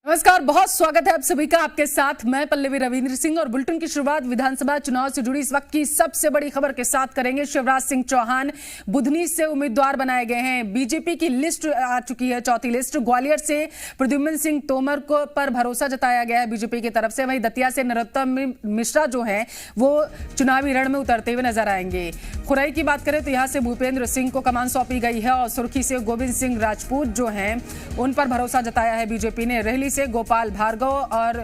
नमस्कार, बहुत स्वागत है आप सभी का। आपके साथ मैं पल्लवी रविंद्र सिंह और बुलेटिन की शुरुआत विधानसभा चुनाव से जुड़ी इस वक्त की सबसे बड़ी खबर के साथ करेंगे। शिवराज सिंह चौहान बुधनी से उम्मीदवार बनाए गए हैं। बीजेपी की लिस्ट आ चुकी है, चौथी लिस्ट। ग्वालियर से प्रद्युम्न सिंह तोमर को पर भरोसा जताया गया है बीजेपी की तरफ से। वहीं दतिया से नरोत्तम मिश्रा जो है वो चुनावी रण में उतरते हुए नजर आएंगे। खुराई की बात करें तो यहाँ से भूपेंद्र सिंह को कमान सौंपी गई है और सुर्खी से गोविंद सिंह राजपूत जो हैं उन पर भरोसा जताया है बीजेपी ने। रेहली से गोपाल भार्गव और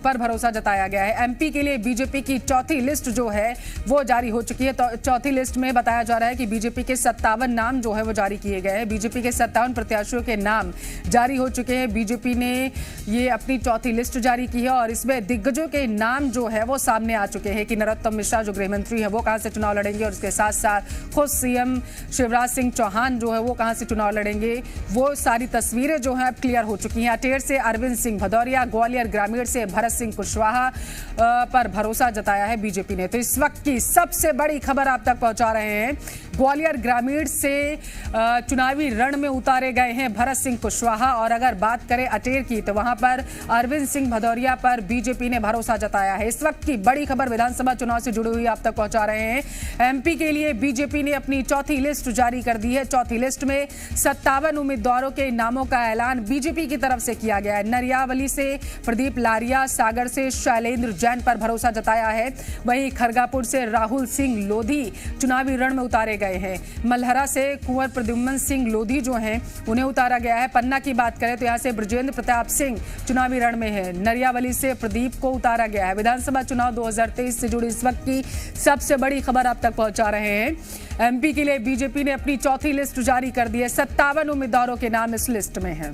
पर भरोसा जताया गया है। एमपी के लिए बीजेपी की चौथी लिस्ट जो है वो जारी हो चुकी है। तो चौथी लिस्ट में बताया जा रहा है कि बीजेपी के 57 नाम जो है वो जारी किए गए हैं। बीजेपी के 57 प्रत्याशियों के नाम जारी हो चुके हैं। बीजेपी ने ये अपनी चौथी लिस्ट जारी की है और इसमें दिग्गजों के नाम जो है वो सामने आ चुके हैं कि नरोत्तम मिश्रा जो गृह मंत्री है वो कहां से चुनाव लड़ेंगे और इसके साथ साथ खुद सीएम शिवराज सिंह चौहान जो है वो कहां से चुनाव लड़ेंगे। वो सारी तस्वीरें जो है अब क्लियर हो चुकी हैं। अटेर से अरविंद सिंह भदौरिया, ग्वालियर ग्रामीण से भरत सिंह कुशवाहा पर भरोसा जताया है बीजेपी ने। तो इस वक्त की सबसे बड़ी खबर आप तक पहुंचा रहे हैं। ग्वालियर ग्रामीण से चुनावी रण में उतारे गए हैं भरत सिंह कुशवाहा। और अगर बात करें अटेर की तो वहां पर अरविंद सिंह भदौरिया पर बीजेपी ने भरोसा जताया है। इस वक्त की बड़ी खबर विधानसभा चुनाव से जुड़ी हुई आप तक पहुंचा रहे हैं। एमपी के लिए बीजेपी ने अपनी चौथी लिस्ट जारी कर दी है। चौथी लिस्ट में 57 उम्मीदवारों के नामों का ऐलान बीजेपी की तरफ से किया गया है। नरियावली से प्रदीप लारिया, सागर से शैलेंद्र जैन पर भरोसा जताया है। वहीं खरगापुर से राहुल सिंह लोधी चुनावी रण में उतारे गए हैं। मल्हरा से कुंवर प्रद्युम्न सिंह लोधी जो हैं उन्हें उतारा गया है। पन्ना की बात करें तो यहां से ब्रजेंद्र प्रताप सिंह चुनावी रण में है। नरियावली से प्रदीप को उतारा गया है। विधानसभा चुनाव 2023 से जुड़ी इस वक्त की सबसे बड़ी खबर आप तक पहुंचा रहे हैं। एमपी के लिए बीजेपी ने अपनी चौथी लिस्ट जारी कर दी है। 57 उम्मीदवारों के नाम इस लिस्ट में हैं।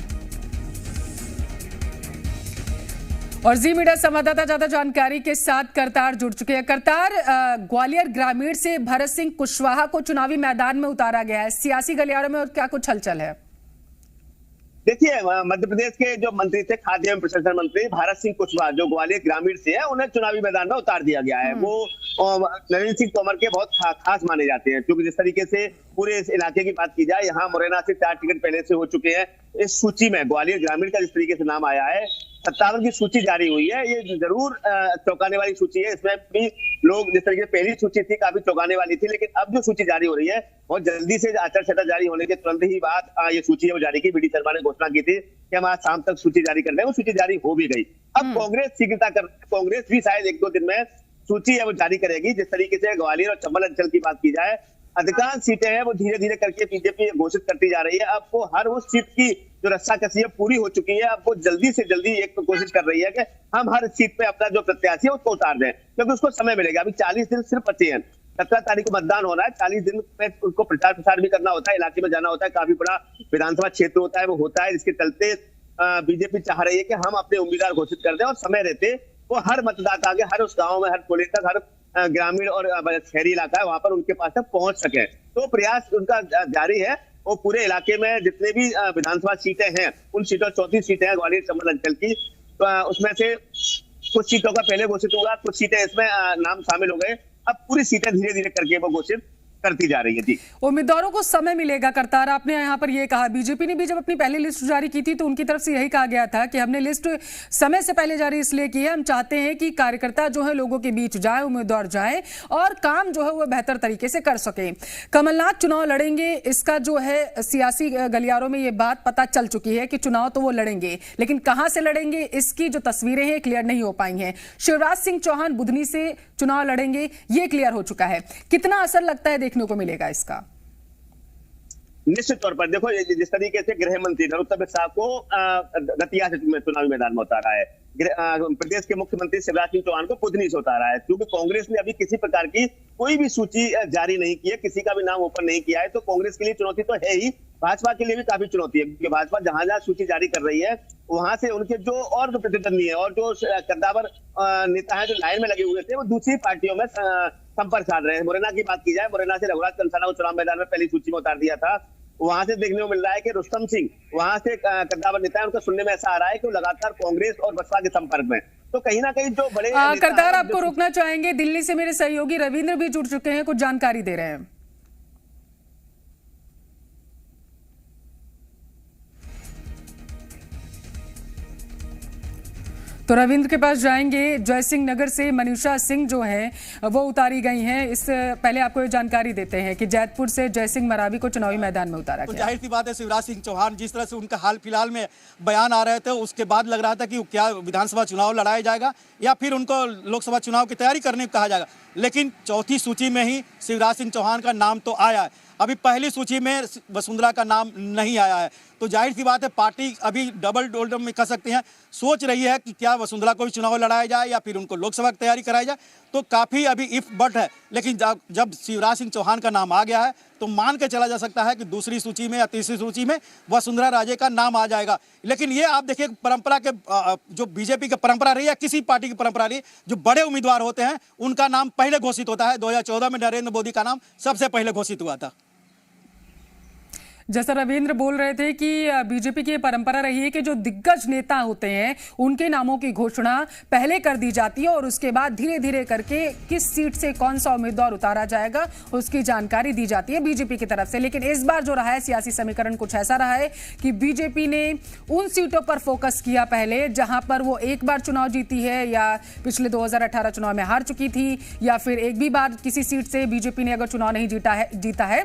और जी मीडिया संवाददाता ज्यादा जानकारी के साथ करतार जुड़ चुके हैं। करतार, ग्वालियर ग्रामीण से भरत सिंह कुशवाहा को चुनावी मैदान में उतारा गया है। सियासी गलियारों में और क्या कुछ हलचल है? देखिए, मध्य प्रदेश के जो मंत्री थे, खाद्य एवं प्रसंस्करण मंत्री भारत सिंह कुशवाहा जो ग्वालियर ग्रामीण से है, उन्हें चुनावी मैदान में उतार दिया गया है। वो नरेंद्र सिंह तोमर के बहुत खास माने जाते हैं, क्योंकि जिस तरीके से पूरे इस इलाके की बात की जाए, यहाँ मुरैना से 4 टिकट पहले से हो चुके हैं। इस सूची में ग्वालियर ग्रामीण का जिस तरीके से नाम आया है, 57 की सूची जारी हुई है। ये जरूर चौंकाने वाली सूची है। इसमें भी लोग जिस तरीके से पहली सूची थी काफी चौंकाने वाली थी, लेकिन अब जो सूची जारी हो रही है बहुत जल्दी से आचार संहिता जारी होने के तुरंत ही बाद ये सूची है वो जारी की। बीडी शर्मा ने घोषणा की थी कि हम आज शाम तक सूची जारी कर देंगे। वो सूची जारी हो भी गई। अब कांग्रेस शीघ्रता कर, कांग्रेस भी शायद 1-2 दिन में सूची है वो जारी करेगी। जिस तरीके से ग्वालियर और चंबल अंचल की बात की जाए, अधिकांश सीटें हैं वो धीरे धीरे करके बीजेपी घोषित करती जा रही है। अब वो हर उस सीट की जो रस्साकसी है पूरी हो चुकी है। अब वो जल्दी से जल्दी एक तो कोशिश कर रही है कि हम हर सीट पे अपना जो प्रत्याशी है उसको उतार दें, क्योंकि उसको समय मिलेगा। अभी 40 दिन सिर्फ बचे हैं। 17 तारीख को मतदान होना है। 40 दिन में उसको प्रचार प्रसार भी करना होता है, इलाके में जाना होता है। काफी बड़ा विधानसभा क्षेत्र होता है, वो होता है। इसके चलते बीजेपी चाह रही है कि हम अपने उम्मीदवार घोषित कर दें और समय रहते वो हर मतदाता के हर उस गाँव में, हर टोले तक, हर ग्रामीण और शहरी इलाका है वहां पर उनके पास तक पहुंच सके। तो प्रयास उनका जारी है। वो पूरे इलाके में जितने भी विधानसभा सीटें हैं, उन सीटों 34 सीटें हैं ग्वालियर चंबल अंचल की, तो उसमें से कुछ सीटों का पहले घोषित हुआ, कुछ सीटें इसमें नाम शामिल हो गए। अब पूरी सीटें धीरे धीरे करके वो घोषित करती जा रही है। जी, उम्मीदवारों को समय मिलेगा। करतार, आपने यहाँ पर ये कहा, बीजेपी ने भी जब अपनी पहली लिस्ट जारी की थी तो उनकी तरफ से यही कहा गया था कि हमने लिस्ट समय से पहले जारी इसलिए की है, हम चाहते हैं कि कार्यकर्ता जो है लोगों के बीच जाए, उम्मीदवार जाए और काम जो है वो बेहतर तरीके से कर सके। कमलनाथ चुनाव लड़ेंगे, इसका जो है सियासी गलियारों में ये बात पता चल चुकी है कि चुनाव तो वो लड़ेंगे, लेकिन कहां से लड़ेंगे इसकी जो तस्वीरें हैं क्लियर नहीं हो पाई हैं। शिवराज सिंह चौहान बुधनी से चुनाव लड़ेंगे, ये क्लियर हो चुका है। कितना असर लगता है देखने को मिलेगा इसका? निश्चित तौर पर देखो, जिस तरीके से गृह मंत्री नरोत्तम मिश्रा को दतिया से चुनावी मैदान में उतारा है, प्रदेश के मुख्यमंत्री शिवराज सिंह चौहान को बुधनी से उतारा है, क्योंकि कांग्रेस ने अभी किसी प्रकार की कोई भी सूची जारी नहीं की है, किसी का भी नाम ओपन नहीं किया है। तो कांग्रेस के लिए चुनौती तो है ही, भाजपा के लिए भी काफी चुनौती है, क्योंकि भाजपा जहां जहां सूची जारी कर रही है वहां से उनके जो और जो प्रतिद्वंदी है और जो कद्दावर नेता है जो लाइन में लगे हुए थे, वो दूसरी पार्टियों में संपर्क साध रहे हैं। मुरैना की बात की जाए, मुरैना से रघुराज कंसाना को चुनाव मैदान में पहली सूची में उतार दिया था। वहां से देखने को मिल रहा है कि रुस्तम सिंह वहां से कद्दावर नेता है, उनका सुनने में ऐसा आ रहा है कि वो लगातार कांग्रेस और बसपा के संपर्क में। तो कहीं ना कहीं जो बड़े करतार, आपको रोकना चाहेंगे, दिल्ली से मेरे सहयोगी रविंद्र भी जुड़ चुके हैं, कुछ जानकारी दे रहे हैं। तो रविंद्र के पास जाएंगे। जयसिंह नगर से मनीषा सिंह जो है वो उतारी गई हैं। इस पहले आपको ये जानकारी देते हैं कि जैतपुर से जयसिंह मरावी को चुनावी मैदान में उतारा गया। जाहिर सी बात है, शिवराज सिंह चौहान जिस तरह से उनका हाल फिलहाल में बयान आ रहे थे, उसके बाद लग रहा था कि क्या विधानसभा चुनाव लड़ाया जाएगा या फिर उनको लोकसभा चुनाव की तैयारी करने को कहा जाएगा। लेकिन चौथी सूची में ही शिवराज सिंह चौहान का नाम तो आया है, अभी पहली सूची में वसुंधरा का नाम नहीं आया है। तो जाहिर सी बात है, पार्टी अभी डबल डोल्डम में कह सकते हैं, सोच रही है कि क्या वसुंधरा को भी चुनाव लड़ाया जाए या फिर उनको लोकसभा की तैयारी कराई जाए। तो काफ़ी अभी इफ बट है। लेकिन जब शिवराज सिंह चौहान का नाम आ गया है तो मान के चला जा सकता है कि दूसरी सूची में या तीसरी सूची में वसुंधरा राजे का नाम आ जाएगा। लेकिन ये आप देखिए, परंपरा के जो बीजेपी की परंपरा रही है, किसी पार्टी की परंपरा रही, जो बड़े उम्मीदवार होते हैं उनका नाम पहले घोषित होता है। 2014 में नरेंद्र मोदी का नाम सबसे पहले घोषित हुआ था। जैसा रविंद्र बोल रहे थे कि बीजेपी की परंपरा रही है कि जो दिग्गज नेता होते हैं उनके नामों की घोषणा पहले कर दी जाती है और उसके बाद धीरे धीरे करके किस सीट से कौन सा उम्मीदवार उतारा जाएगा उसकी जानकारी दी जाती है बीजेपी की तरफ से। लेकिन इस बार जो रहा है सियासी समीकरण कुछ ऐसा रहा है कि बीजेपी ने उन सीटों पर फोकस किया पहले जहां पर वो एक बार चुनाव जीती है या पिछले 2018 चुनाव में हार चुकी थी, या फिर एक भी बार किसी सीट से बीजेपी ने अगर चुनाव नहीं जीता है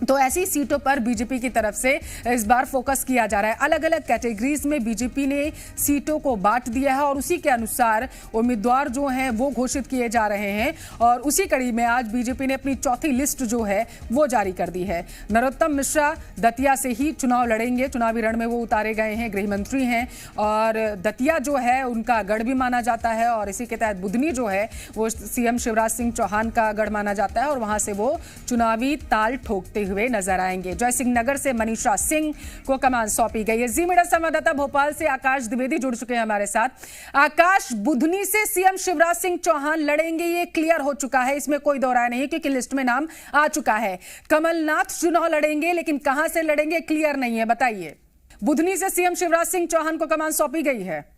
तो ऐसी सीटों पर बीजेपी की तरफ से इस बार फोकस किया जा रहा है। अलग अलग कैटेगरीज में बीजेपी ने सीटों को बांट दिया है और उसी के अनुसार उम्मीदवार जो हैं वो घोषित किए जा रहे हैं। और उसी कड़ी में आज बीजेपी ने अपनी चौथी लिस्ट जो है वो जारी कर दी है। नरोत्तम मिश्रा दतिया से ही चुनाव लड़ेंगे, चुनावी रण में वो उतारे गए हैं, गृह मंत्री हैं और दतिया जो है उनका गढ़ भी माना जाता है। और इसी के तहत बुधनी जो है वो सीएम शिवराज सिंह चौहान का गढ़ माना जाता है और वहां से वो चुनावी ताल ठोकते हुए नजर आएंगे। जयसिंह नगर से मनीषा सिंह को कमान सौंपी गई है। जी मीडिया संवाददाता भोपाल से आकाश द्विवेदी जुड़ चुके हैं हमारे साथ। आकाश, बुधनी से सीएम शिवराज सिंह चौहान लड़ेंगे ये क्लियर हो चुका है, इसमें कोई दो राय नहीं क्योंकि लिस्ट में नाम आ चुका है। कमलनाथ चुनाव लड़ेंगे लेकिन कहां से लड़ेंगे क्लियर नहीं है, बताइए। बुधनी से सीएम शिवराज सिंह चौहान को कमान सौंपी गई है।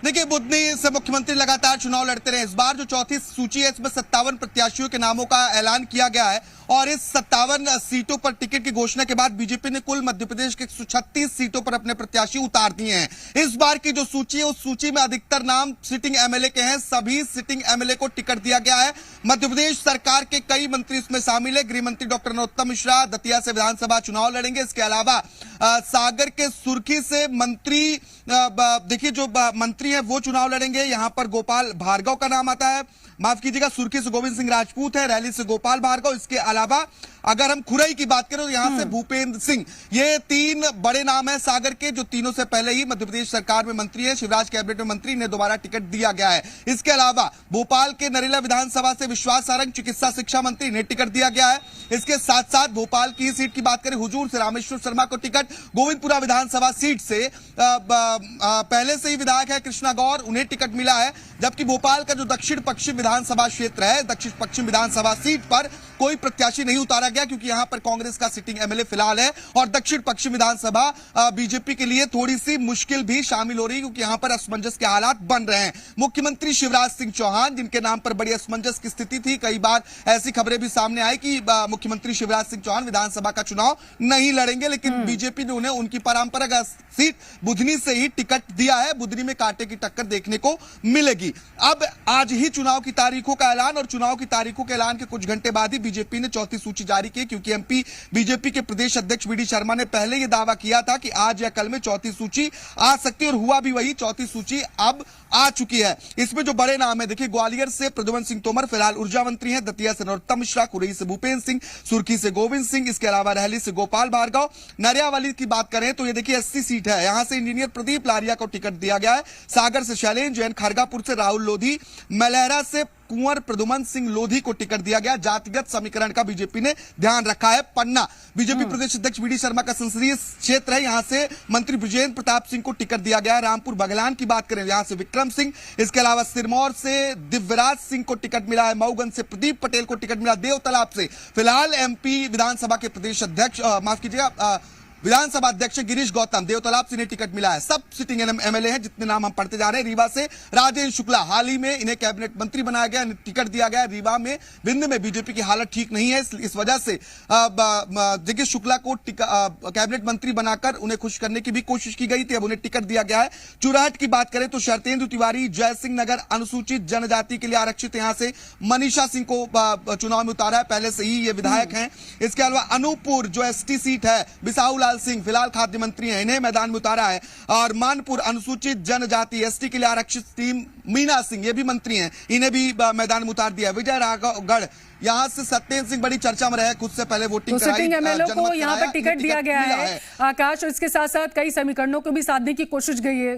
देखिए, बुधनी से मुख्यमंत्री लगातार चुनाव लड़ते रहे। इस बार जो चौथी सूची है इसमें 57 प्रत्याशियों के नामों का ऐलान किया गया है और इस 57 सीटों पर टिकट की घोषणा के बाद बीजेपी ने कुल मध्य प्रदेश के 136 सीटों पर अपने प्रत्याशी उतार दिए हैं। इस बार की जो सूची है उस सूची में अधिकतर नाम सिटिंग एमएलए के हैं। सभी सिटिंग एमएलए को टिकट दिया गया है। मध्य प्रदेश सरकार के कई मंत्री इसमें शामिल है। गृह मंत्री डॉक्टर नरोत्तम मिश्रा दतिया से विधानसभा चुनाव लड़ेंगे। इसके अलावा सागर के सुर्खी से मंत्री, देखिए जो मंत्री है वो चुनाव लड़ेंगे। यहां पर गोपाल भार्गव का नाम आता है, माफ कीजिएगा, सुर्खी से गोविंद सिंह राजपूत है, रैली से गोपाल भार्गव। इसके अलावा अगर हम खुरई की बात करें तो यहां से भूपेंद्र सिंह। ये तीन बड़े नाम है सागर के, जो तीनों से पहले ही मध्य प्रदेश सरकार में मंत्री है, शिवराज कैबिनेट में मंत्री, इन्हें दोबारा टिकट दिया गया है। इसके अलावा भोपाल के नरेला विधानसभा से विश्वास सारंग चिकित्सा शिक्षा मंत्री, इन्हें टिकट दिया गया है। इसके साथ साथ भोपाल की सीट की बात करें, हुजूर से रामेश्वर शर्मा को टिकट, गोविंदपुरा विधानसभा सीट से पहले से ही विधायक है कृष्णा गौर, उन्हें टिकट मिला है। जबकि भोपाल का जो दक्षिण पश्चिम विधानसभा क्षेत्र है, दक्षिण पश्चिम विधानसभा सीट पर कोई प्रत्याशी नहीं उतारा गया क्योंकि यहां पर कांग्रेस का सिटिंग एमएलए फिलहाल है और दक्षिण पश्चिम विधानसभा बीजेपी के लिए थोड़ी सी मुश्किल भी शामिल हो रही है क्योंकि यहां पर असमंजस के हालात बन रहे हैं। मुख्यमंत्री शिवराज सिंह चौहान, जिनके नाम पर बड़ी असमंजस की स्थिति थी, कई बार ऐसी खबरें भी सामने आई कि मुख्यमंत्री शिवराज सिंह चौहान विधानसभा का चुनाव नहीं लड़ेंगे, लेकिन बीजेपी ने उन्हें उनकी परंपरागत सीट बुधनी से ही टिकट दिया है। बुधनी में कांटे की टक्कर देखने को मिलेगी। अब आज ही चुनाव की तारीखों का ऐलान, और चुनाव की तारीखों के ऐलान के कुछ घंटे बाद ही बीजेपी ने चौथी सूची जारी की क्योंकि एमपी बीजेपी के प्रदेश अध्यक्ष वीडी शर्मा ने पहले यह दावा किया था कि आज या कल में चौथी सूची आ सकती है और हुआ भी वही, चौथी सूची अब आ चुकी है। इसमें जो बड़े नाम है, देखिए ग्वालियर से प्रद्युमन सिंह तोमर फिलहाल ऊर्जा मंत्री हैं, दतिया से नरोत्तम मिश्रा, खुरई से भूपेंद्र सिंह, सुर्खी से गोविंद सिंह, इसके अलावा रहली से गोपाल भार्गव। नरियावाली की बात करें तो ये देखिए 80 सीट है, यहां से इंजीनियर प्रदीप लारिया को टिकट दिया गया है। सागर से शैलेंद्र जैन, खरगापुर से राहुल लोधी, मलहरा से कुंवर प्रद्युमन सिंह लोधी को टिकट दिया गया। जातिगत समीकरण का बीजेपी ने ध्यान रखा है। पन्ना बीजेपी प्रदेश अध्यक्ष वीडी शर्मा का संसदीय क्षेत्र है, यहां से मंत्री बृजेंद्र प्रताप सिंह को टिकट दिया गया है। रामपुर बगलान की बात करें, यहां से विक्रम सिंह, इसके अलावा सिरमौर से दिव्यराज सिंह को टिकट मिला है। मऊगंज से प्रदीप पटेल को टिकट मिला। देवतालाब से फिलहाल एमपी विधानसभा के प्रदेश अध्यक्ष, माफ कीजिएगा, विधानसभा अध्यक्ष गिरीश गौतम देवतालाब से इन्हें टिकट मिला है। सब सिटिंग एमएलए हैं, जितने नाम हम पढ़ते जा रहे हैं। रीवा से राजेंद्र शुक्ला, हाल ही में इन्हें कैबिनेट मंत्री बनाया गया, टिकट दिया गया। रीवा में विंध्य में बीजेपी की हालत ठीक नहीं है, इस वजह से गिरीश शुक्ला को कैबिनेट मंत्री बनाकर उन्हें खुश करने की भी कोशिश की गई थी, अब उन्हें टिकट दिया गया है। चुराहट की बात करें तो शरतेंदु तिवारी जयसिंह नगर अनुसूचित जनजाति के लिए आरक्षित, यहां से मनीषा सिंह को चुनाव में उतारा है, पहले से ही ये विधायक हैं। इसके अलावा अनूपपुर जो एसटी सीट है, बिसाहू लाल सिंह फिलहाल खाद्य मंत्री हैं, इन्हें मैदान में उतारा है। और मानपुर अनुसूचित जनजाति एसटी के लिए आरक्षित टीम मीना सिंह, ये भी मंत्री हैं, इन्हें भी मैदान में उतार दिया। विजय राघवगढ़, यहां से सत्येंद्र सिंह बड़ी चर्चा में रहे, खुद से पहले वोटिंग तो सिटिंग एमएलए को यहां पर टिकट दिया गया है आकाश, और इसके साथ साथ कई समीकरणों को भी साधने की कोशिश गई है